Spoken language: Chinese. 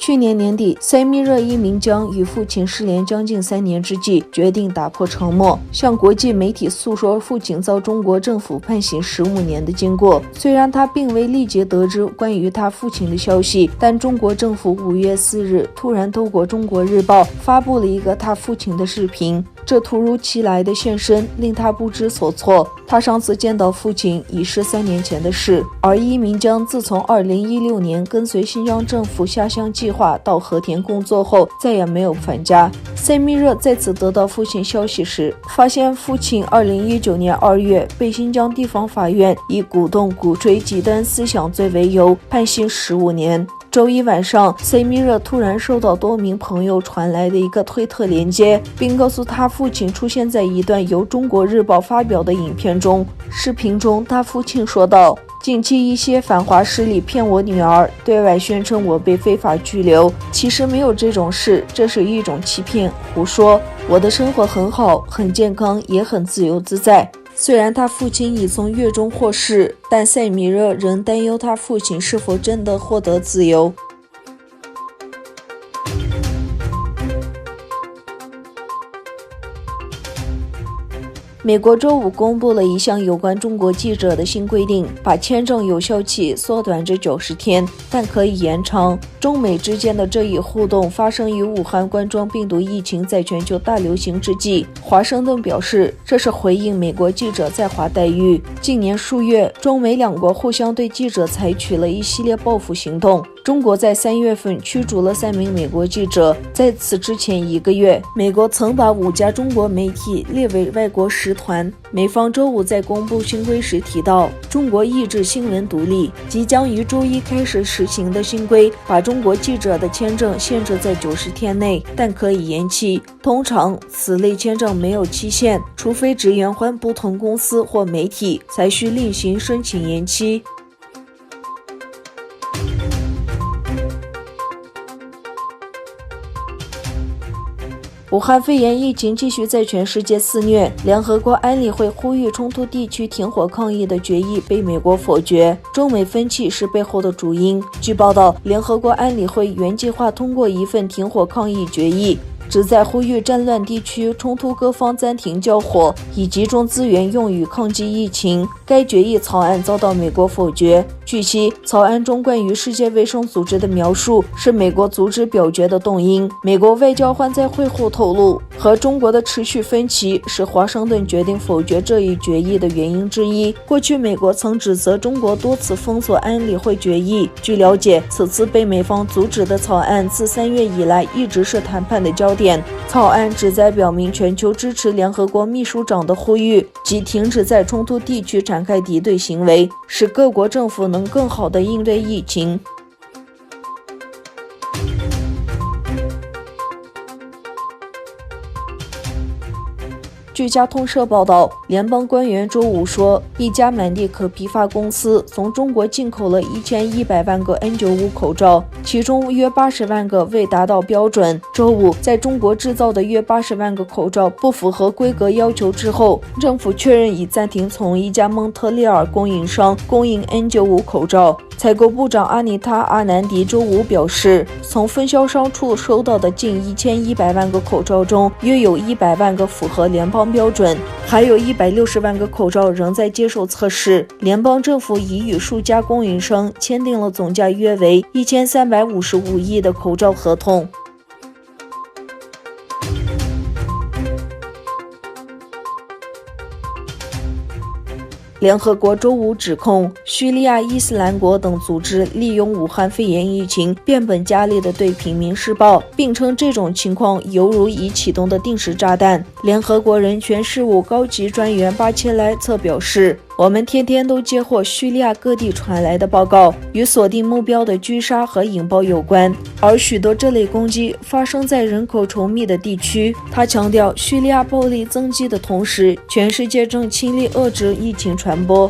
去年年底，塞米热伊名将与父亲失联将近3年之际，决定打破沉默，向国际媒体诉说父亲遭中国政府判刑15年的经过。虽然他并未立即得知关于他父亲的消息，但中国政府5月4日突然透过中国日报发布了一个他父亲的视频。这突如其来的现身令他不知所措。他上次见到父亲已是3年前的事，而伊名将自从2016年跟随新疆政府下乡计划到和田工作后，再也没有返家。塞米热再次得到父亲消息时，发现父亲2019年2月被新疆地方法院以鼓动、鼓吹极端思想罪为由判刑15年。周一晚上，塞米热突然收到多名朋友传来的一个推特连接，并告诉他父亲出现在一段由中国日报发表的影片中。视频中，他父亲说道：“近期一些反华势力骗我女儿，对外宣称我被非法拘留，其实没有这种事，这是一种欺骗、胡说。我的生活很好，很健康，也很自由自在。”虽然他父亲已从狱中获释，但塞米热仍担忧他父亲是否真的获得自由。美国周五公布了一项有关中国记者的新规定，把签证有效期缩短至90天，但可以延长。中美之间的这一互动发生于武汉冠状病毒疫情在全球大流行之际。华盛顿表示，这是回应美国记者在华待遇。近年数月，中美两国互相对记者采取了一系列报复行动。中国在3月份驱逐了3名美国记者。在此之前1个月，美国曾把5家中国媒体列为外国使团。美方周五在公布新规时提到，中国抑制新闻独立。即将于周一开始实行的新规，把中国记者的签证限制在90天内，但可以延期。通常，此类签证没有期限，除非只延缓不同公司或媒体，才需另行申请延期。武汉肺炎疫情继续在全世界肆虐，联合国安理会呼吁冲突地区停火抗议的决议被美国否决，中美分歧是背后的主因。据报道，联合国安理会原计划通过一份停火抗议决议，旨在呼吁战乱地区冲突各方暂停交火，以集中资源用于抗击疫情。该决议草案遭到美国否决。据悉，草案中关于世界卫生组织的描述是美国阻止表决的动因。美国外交官在会后透露，和中国的持续分歧是华盛顿决定否决这一决议的原因之一。过去，美国曾指责中国多次封锁安理会决议。据了解，此次被美方阻止的草案自3月以来一直是谈判的焦点。草案旨在表明全球支持联合国秘书长的呼吁，即停止在冲突地区展开敌对行为，使各国政府能更好地应对疫情。据加通社报道，联邦官员周五说，一家满地可批发公司从中国进口了1100万个 N95 口罩，其中约80万个未达到标准。周五，在中国制造的约80万个口罩不符合规格要求之后，政府确认已暂停从一家蒙特利尔供应商供应 N95 口罩。采购部长阿尼塔·阿南迪周五表示，从分销商处收到的近1100万个口罩中，约有100万个符合联邦标准，还有160万个口罩仍在接受测试。联邦政府已与数家供应商签订了总价约为1355亿的口罩合同。联合国周五指控叙利亚伊斯兰国等组织利用武汉肺炎疫情变本加厉地对平民施暴，并称这种情况犹如已启动的定时炸弹。联合国人权事务高级专员巴切莱特表示，我们天天都接获叙利亚各地传来的报告，与锁定目标的狙杀和引爆有关，而许多这类攻击发生在人口稠密的地区。他强调，叙利亚暴力增激的同时，全世界正倾力遏制疫情传播。